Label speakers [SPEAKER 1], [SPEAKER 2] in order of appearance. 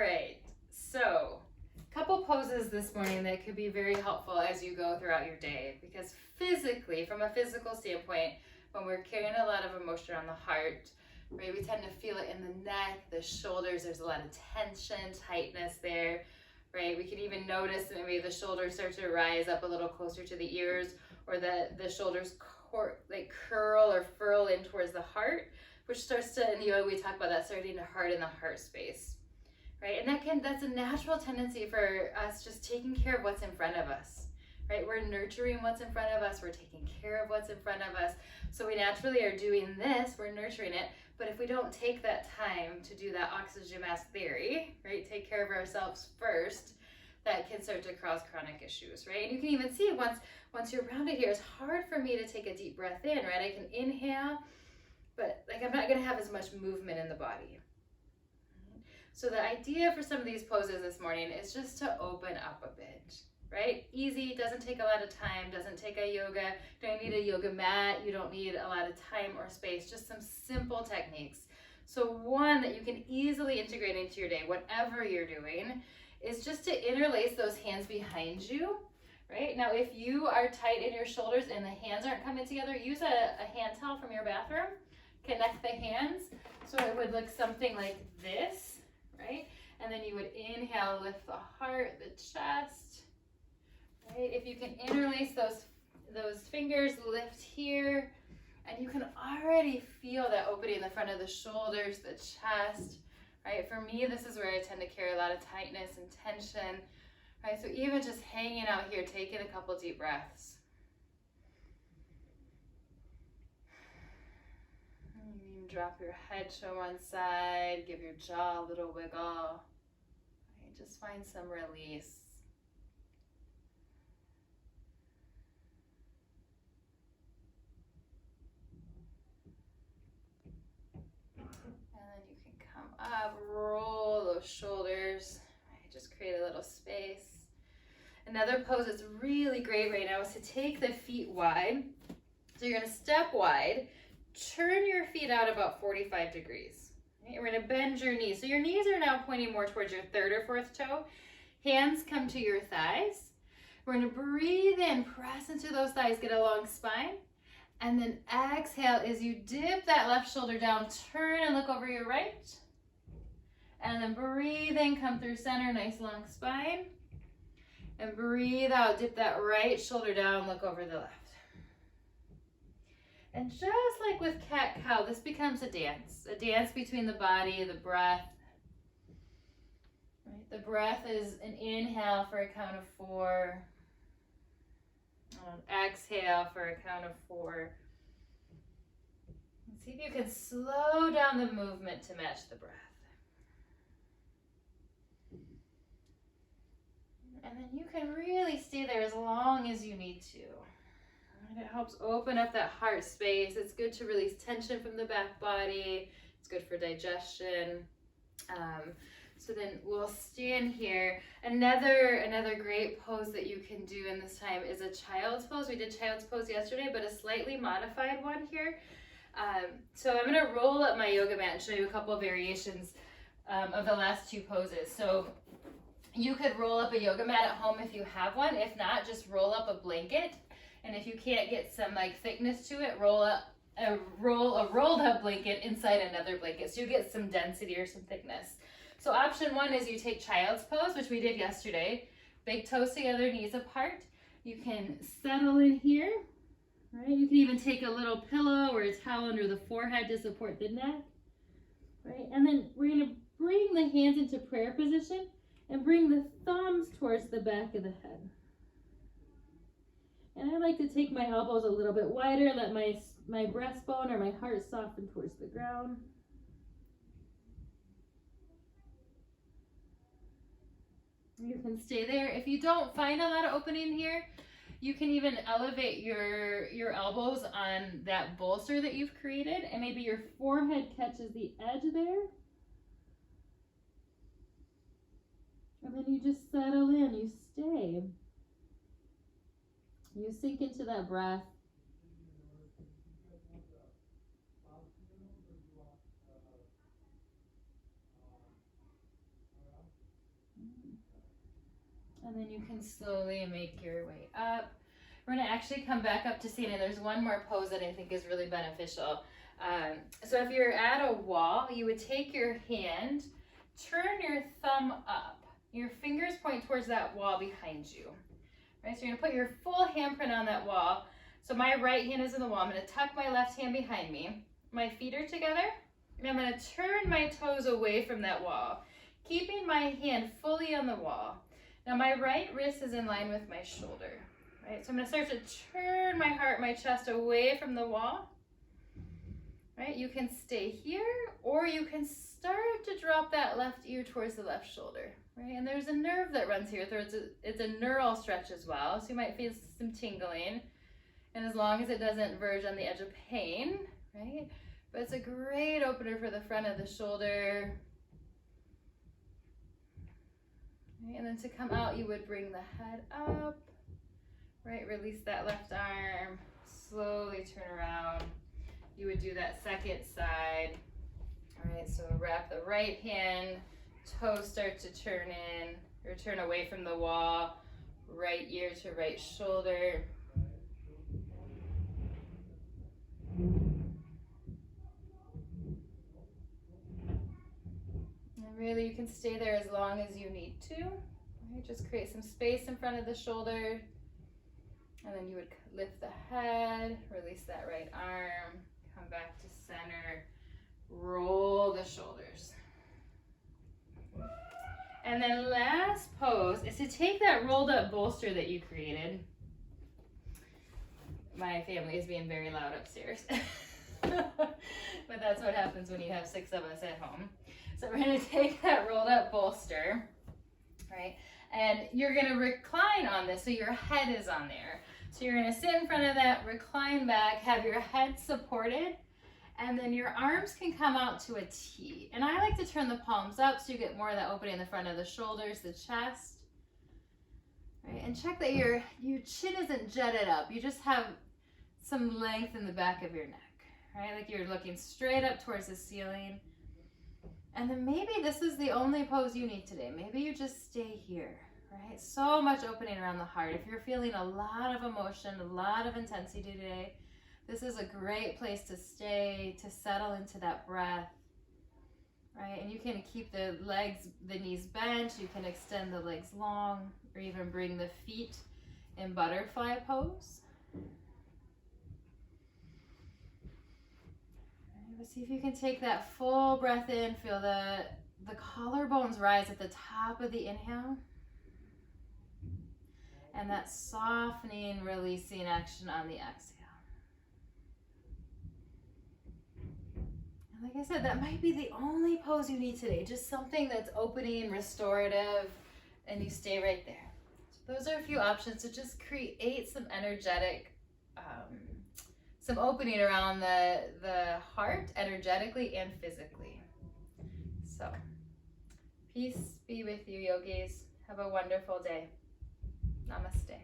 [SPEAKER 1] right, so a couple poses this morning that could be very helpful as you go throughout your day, because physically, from a physical standpoint, when we're carrying a lot of emotion on the heart, right, we tend to feel it in the neck, the shoulders, there's a lot of tension, tightness there, right? We can even notice that maybe the shoulders start to rise up a little closer to the ears, or the shoulders curl or furl in towards the heart, which starts to, in yoga we talk about that starting to harden the heart space, right? And that's a natural tendency for us, just taking care of what's in front of us, right? We're nurturing what's in front of us, we're taking care of what's in front of us, so we naturally are doing this, we're nurturing it. But if we don't take that time to do that oxygen mask theory, right, take care of ourselves first, that can start to cause chronic issues, right? And you can even see once you're grounded here, it's hard for me to take a deep breath in, right? I can inhale, but like I'm not gonna have as much movement in the body. So the idea for some of these poses this morning is just to open up a bit, right? Easy, doesn't take a lot of time, doesn't take a yoga, don't need a yoga mat, you don't need a lot of time or space, just some simple techniques. So one that you can easily integrate into your day, whatever you're doing, is just to interlace those hands behind you, right? Now, if you are tight in your shoulders and the hands aren't coming together, use a hand towel from your bathroom, connect the hands, so it would look something like this, right? And then you would inhale, lift the heart, the chest, right? If you can interlace those fingers, lift here, and you can already feel that opening in the front of the shoulders, the chest, right? For me, this is where I tend to carry a lot of tightness and tension, right? So even just hanging out here, taking a couple deep breaths. And you can drop your head to one side, give your jaw a little wiggle, right? Just find some release. Up, roll those shoulders, right, just create a little space. Another pose that's really great right now is to take the feet wide. So you're going to step wide, turn your feet out about 45 degrees. Right? We're going to bend your knees. So your knees are now pointing more towards your third or fourth toe. Hands come to your thighs. We're going to breathe in, press into those thighs, get a long spine. And then exhale as you dip that left shoulder down, turn and look over your right. And then breathe in, come through center, nice long spine. And breathe out, dip that right shoulder down, look over the left. And just like with cat-cow, this becomes a dance between the body, the breath. Right? The breath is an inhale for a count of 4. Exhale for a count of 4. And see if you can slow down the movement to match the breath. And then you can really stay there as long as you need to. And it helps open up that heart space. It's good to release tension from the back body. It's good for digestion. So then we'll stand here. Another great pose that you can do in this time is a child's pose. We did child's pose yesterday, but a slightly modified one here. So I'm going to roll up my yoga mat and show you a couple of variations of the last 2 poses. So you could roll up a yoga mat at home if you have one. If not, just roll up a blanket. And if you can't get some thickness to it, roll a rolled up blanket inside another blanket, so you get some density or some thickness. So option 1 is you take child's pose, which we did yesterday. Big toes together, knees apart. You can settle in here, right? You can even take a little pillow or a towel under the forehead to support the neck, right? And then we're going to bring the hands into prayer position and bring the thumbs towards the back of the head. And I like to take my elbows a little bit wider, let my breastbone or my heart soften towards the ground. You can stay there. If you don't find a lot of opening here, you can even elevate your elbows on that bolster that you've created, and maybe your forehead catches the edge there. And then you just settle in, you stay. You sink into that breath. And then you can slowly make your way up. We're gonna actually come back up to seated. There's one more pose that I think is really beneficial. So if you're at a wall, you would take your hand, turn your thumb up. Your fingers point towards that wall behind you. Right, so you're gonna put your full handprint on that wall. So my right hand is in the wall. I'm gonna tuck my left hand behind me. My feet are together, and I'm gonna turn my toes away from that wall, keeping my hand fully on the wall. Now my right wrist is in line with my shoulder, right? So I'm gonna start to turn my heart, my chest away from the wall, right? You can stay here, or you can start to drop that left ear towards the left shoulder, right? And there's a nerve that runs here, so it's a neural stretch as well, so you might feel some tingling, and as long as it doesn't verge on the edge of pain, right? But it's a great opener for the front of the shoulder. Right, and then to come out, you would bring the head up, right? Release that left arm, slowly turn around. You would do that second side. All right, so wrap the right hand, toes start to turn in, or turn away from the wall, right ear to right shoulder. Really, you can stay there as long as you need to. Right? Just create some space in front of the shoulder. And then you would lift the head, release that right arm, come back to center, roll the shoulders. And then last pose is to take that rolled up bolster that you created. My family is being very loud upstairs. But that's what happens when you have 6 of us at home. So we're gonna take that rolled up bolster, right? And you're gonna recline on this, so your head is on there. So you're gonna sit in front of that, recline back, have your head supported, and then your arms can come out to a T. And I like to turn the palms up so you get more of that opening in the front of the shoulders, the chest. Right? And check that your chin isn't jutted up. You just have some length in the back of your neck, right? Like you're looking straight up towards the ceiling. And then maybe this is the only pose you need today. Maybe you just stay here, right? So much opening around the heart. If you're feeling a lot of emotion, a lot of intensity today, this is a great place to stay, to settle into that breath, right? And you can keep the knees bent. You can extend the legs long, or even bring the feet in butterfly pose. See if you can take that full breath in, feel the collarbones rise at the top of the inhale, and that softening, releasing action on the exhale. And like I said, that might be the only pose you need today, just something that's opening, restorative, and you stay right there. So those are a few options to just create some energetic some opening around the heart, energetically and physically. So, peace be with you, yogis. Have a wonderful day. Namaste.